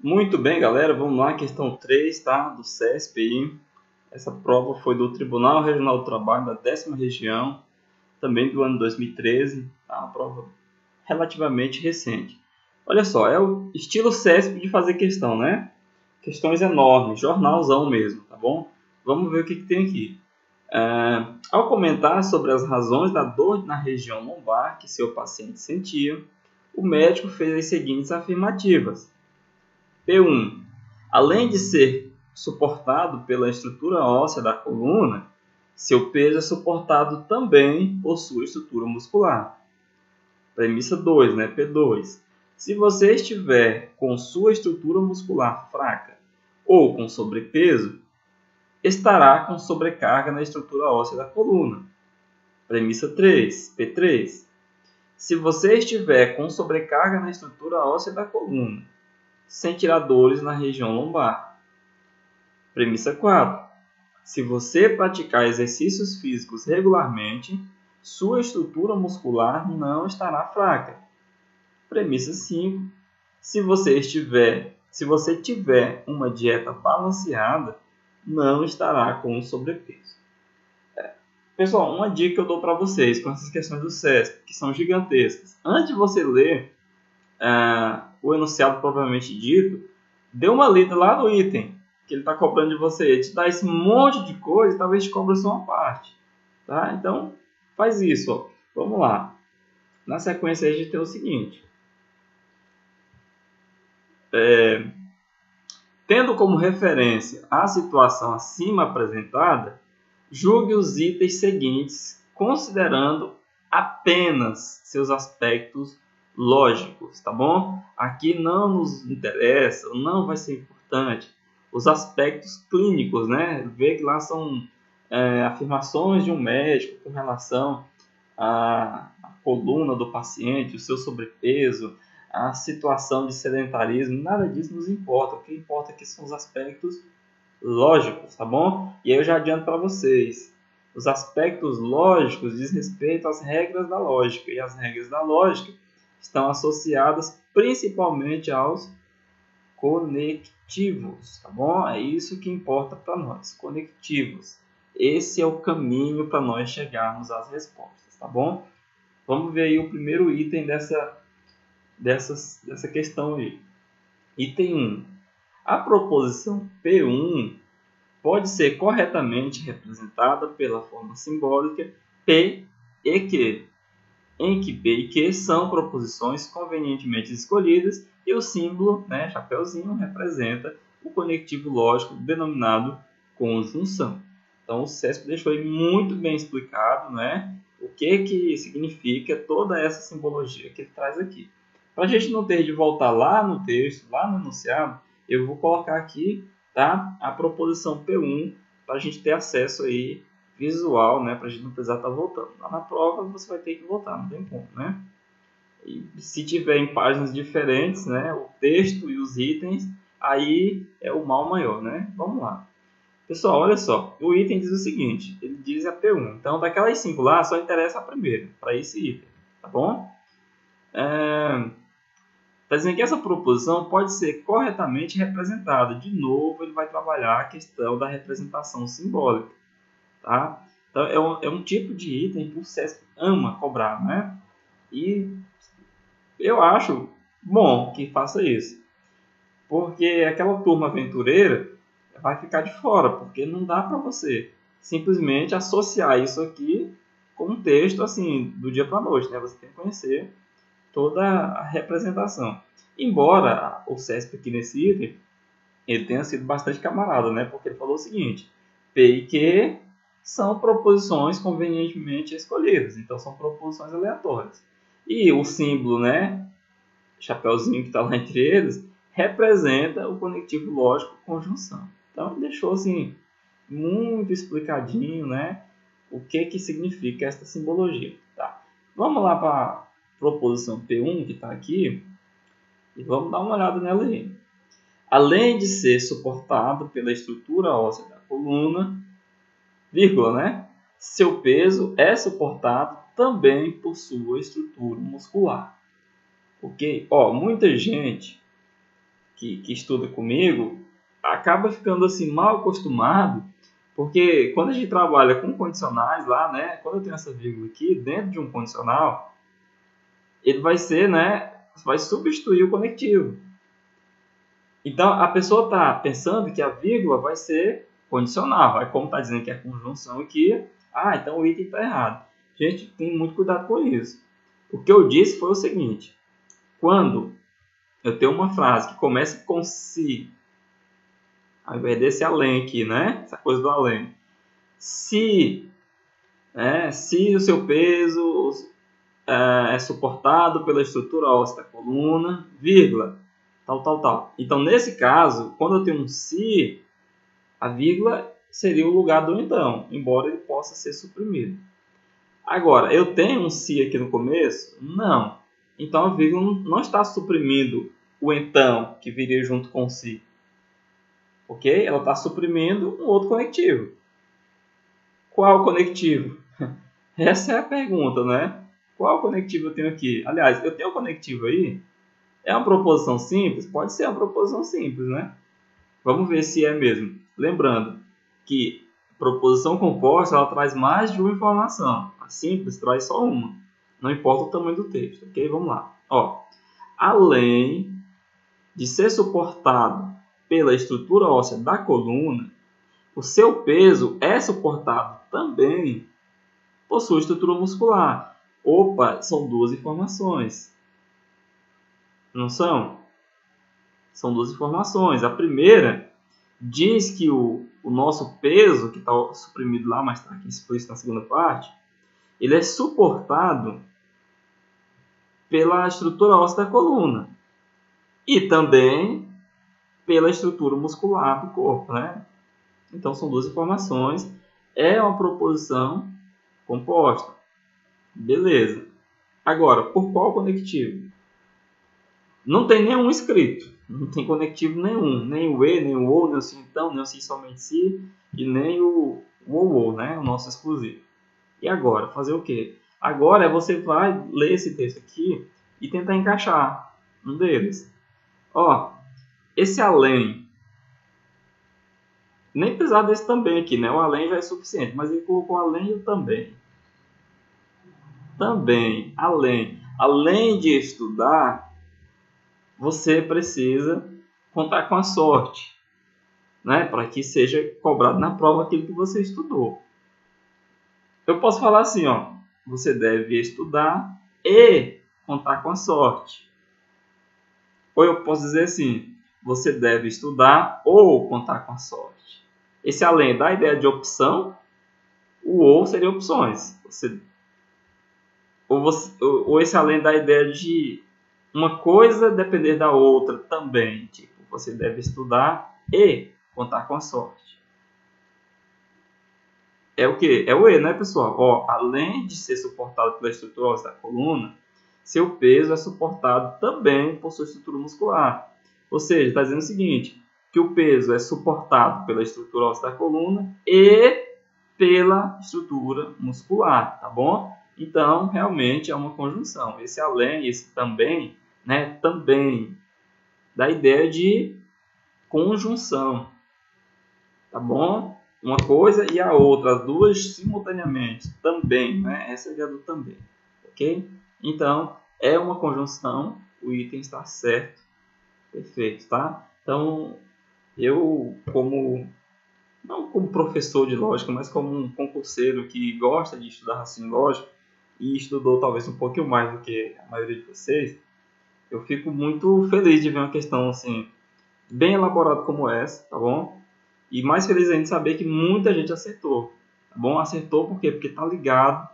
Muito bem, galera, vamos lá, questão 3, tá? Do CESP aí. Essa prova foi do Tribunal Regional do Trabalho da 10ª Região, também do ano 2013, tá? Uma prova relativamente recente. Olha só, é o estilo CESP de fazer questão, né? Questões enormes, jornalzão mesmo, tá bom? Vamos ver o que tem aqui. Ao comentar sobre as razões da dor na região lombar que seu paciente sentia, o médico fez as seguintes afirmativas. P1. Além de ser suportado pela estrutura óssea da coluna, seu peso é suportado também por sua estrutura muscular. Premissa 2, né? P2. Se você estiver com sua estrutura muscular fraca ou com sobrepeso, estará com sobrecarga na estrutura óssea da coluna. Premissa 3, P3. Se você estiver com sobrecarga na estrutura óssea da coluna, sentirá dores na região lombar. Premissa 4. Se você praticar exercícios físicos regularmente, sua estrutura muscular não estará fraca. Premissa 5. Se você tiver uma dieta balanceada, não estará com sobrepeso. Pessoal, uma dica que eu dou para vocês com essas questões do CESP, que são gigantescas. Antes de você ler o enunciado propriamente dito, dê uma lida lá no item que ele está cobrando de você. Ele te dá esse monte de coisa e talvez te cobre só uma parte. Tá? Então, faz isso. Ó. Vamos lá. Na sequência, a gente tem o seguinte. Tendo como referência a situação acima apresentada, julgue os itens seguintes, considerando apenas seus aspectos lógicos, tá bom? Aqui não nos interessa, não vai ser importante os aspectos clínicos, né? Vê que lá são afirmações de um médico com relação à coluna do paciente, o seu sobrepeso, a situação de sedentarismo, nada disso nos importa. O que importa aqui são os aspectos lógicos, tá bom? E aí eu já adianto para vocês. Os aspectos lógicos diz respeito às regras da lógica. E as regras da lógica estão associadas principalmente aos conectivos, tá bom? É isso que importa para nós, conectivos. Esse é o caminho para nós chegarmos às respostas, tá bom? Vamos ver aí o primeiro item dessa questão aí. Item 1. A proposição P1 pode ser corretamente representada pela forma simbólica P e Q, em que P e Q são proposições convenientemente escolhidas e o símbolo, né, chapeuzinho, representa o conectivo lógico denominado conjunção. Então o CESP deixou aí muito bem explicado, né, o que significa toda essa simbologia que ele traz aqui. Para a gente não ter de voltar lá no texto, lá no enunciado, eu vou colocar aqui, tá, a proposição P1 para a gente ter acesso aí visual, né, para a gente não precisar estar voltando. Lá na prova você vai ter que voltar, não tem como, né? E se tiver em páginas diferentes, né, o texto e os itens, aí é o mal maior, né? Vamos lá. Pessoal, olha só, o item diz o seguinte, ele diz a P1. Então, daquelas 5 lá, só interessa a primeira, para esse item, tá bom? Está dizendo que essa proposição pode ser corretamente representada. De novo, ele vai trabalhar a questão da representação simbólica. Tá? Então, é um tipo de item que o CESP ama cobrar, né? E eu acho bom que faça isso. Porque aquela turma aventureira vai ficar de fora, porque não dá para você simplesmente associar isso aqui com um texto assim, do dia para a noite, né? Você tem que conhecer toda a representação. Embora o CESP aqui nesse item, ele tenha sido bastante camarada, né? Porque ele falou o seguinte, P e Q são proposições convenientemente escolhidas, então são proposições aleatórias. E o símbolo, né, chapeuzinho que está lá entre eles, representa o conectivo lógico conjunção. Então ele deixou assim, muito explicadinho, né, o que significa esta simbologia. Tá? Vamos lá para a proposição P1 que está aqui e vamos dar uma olhada nela aí. Além de ser suportado pela estrutura óssea da coluna, vírgula, né? Seu peso é suportado também por sua estrutura muscular. Ok? Muita gente que estuda comigo acaba ficando assim mal acostumado, porque quando a gente trabalha com condicionais lá, né, quando eu tenho essa vírgula aqui dentro de um condicional, ele vai ser, né, vai substituir o conectivo. Então a pessoa está pensando que a vírgula vai ser condicional, aí como está dizendo que é conjunção aqui, então o item está errado. Gente, tem muito cuidado com isso. O que eu disse foi o seguinte: quando eu tenho uma frase que começa com se, ao invés desse além aqui, né? Essa coisa do além. Se o seu peso é suportado pela estrutura óssea da coluna, vírgula, tal. Então, nesse caso, quando eu tenho um se, a vírgula seria o lugar do então, embora ele possa ser suprimido. Agora, eu tenho um se aqui no começo? Não. Então, a vírgula não está suprimindo o então, que viria junto com o se. Ok? Ela está suprimindo um outro conectivo. Qual conectivo? Essa é a pergunta, né? Qual conectivo eu tenho aqui? Aliás, eu tenho um conectivo aí. É uma proposição simples? Pode ser uma proposição simples, né? Vamos ver se é mesmo. Lembrando que proposição composta ela traz mais de uma informação. A simples traz só uma. Não importa o tamanho do texto, ok? Vamos lá. Além de ser suportado pela estrutura óssea da coluna, o seu peso é suportado também por sua estrutura muscular. Opa, são duas informações. Não são? São duas informações. A primeira diz que o nosso peso, que está suprimido lá, mas está aqui explícito na segunda parte, ele é suportado pela estrutura óssea da coluna e também pela estrutura muscular do corpo, né? Então, são duas informações. É uma proposição composta. Beleza. Agora, por qual conectivo? Não tem nenhum escrito. Não tem conectivo nenhum. Nem o e, nem o ou, nem o se então, nem o se somente se, e nem o ou, né? O nosso exclusivo. E agora? Fazer o quê? Agora você vai ler esse texto aqui e tentar encaixar um deles. Esse além, nem precisar desse também aqui, né? O além já é suficiente, mas ele colocou além e o também. Também, além de estudar, você precisa contar com a sorte, né? Para que seja cobrado na prova aquilo que você estudou. Eu posso falar assim, você deve estudar e contar com a sorte. Ou eu posso dizer assim, você deve estudar ou contar com a sorte. Esse além da ideia de opção, o ou seria opções. Ou esse além da ideia de uma coisa depender da outra também. Tipo, você deve estudar e contar com a sorte. É o quê? É o E, né, pessoal? Além de ser suportado pela estrutura óssea da coluna, seu peso é suportado também por sua estrutura muscular. Ou seja, está dizendo o seguinte, que o peso é suportado pela estrutura óssea da coluna e pela estrutura muscular, tá bom? Então, realmente é uma conjunção. Esse além, esse também, né, também dá a ideia de conjunção, tá bom? Uma coisa e a outra, as duas simultaneamente, também, né? Essa é a ideia do também, ok? Então, é uma conjunção, o item está certo, perfeito, tá? Então, eu, não como professor de lógica, mas como um concurseiro que gosta de estudar raciocínio lógico e estudou talvez um pouquinho mais do que a maioria de vocês, eu fico muito feliz de ver uma questão assim, bem elaborada como essa, tá bom? E mais feliz ainda de saber que muita gente acertou, tá bom? Acertou por quê? Porque tá ligado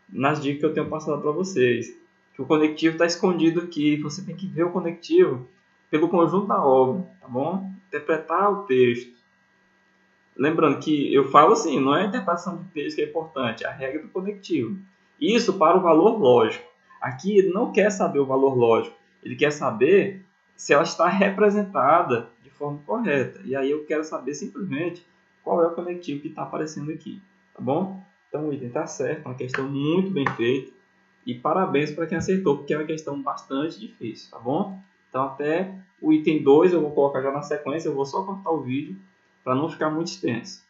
nas dicas que eu tenho passado para vocês. Que o conectivo está escondido aqui, você tem que ver o conectivo pelo conjunto da obra, tá bom? Interpretar o texto. Lembrando que eu falo assim, não é a interpretação do texto que é importante, é a regra do conectivo. Isso para o valor lógico. Aqui ele não quer saber o valor lógico, ele quer saber se ela está representada de forma correta. E aí eu quero saber simplesmente qual é o conectivo que está aparecendo aqui, tá bom? Então o item está certo, é uma questão muito bem feita. E parabéns para quem acertou, porque é uma questão bastante difícil, tá bom? Então até o item 2 eu vou colocar já na sequência, eu vou só cortar o vídeo para não ficar muito extenso.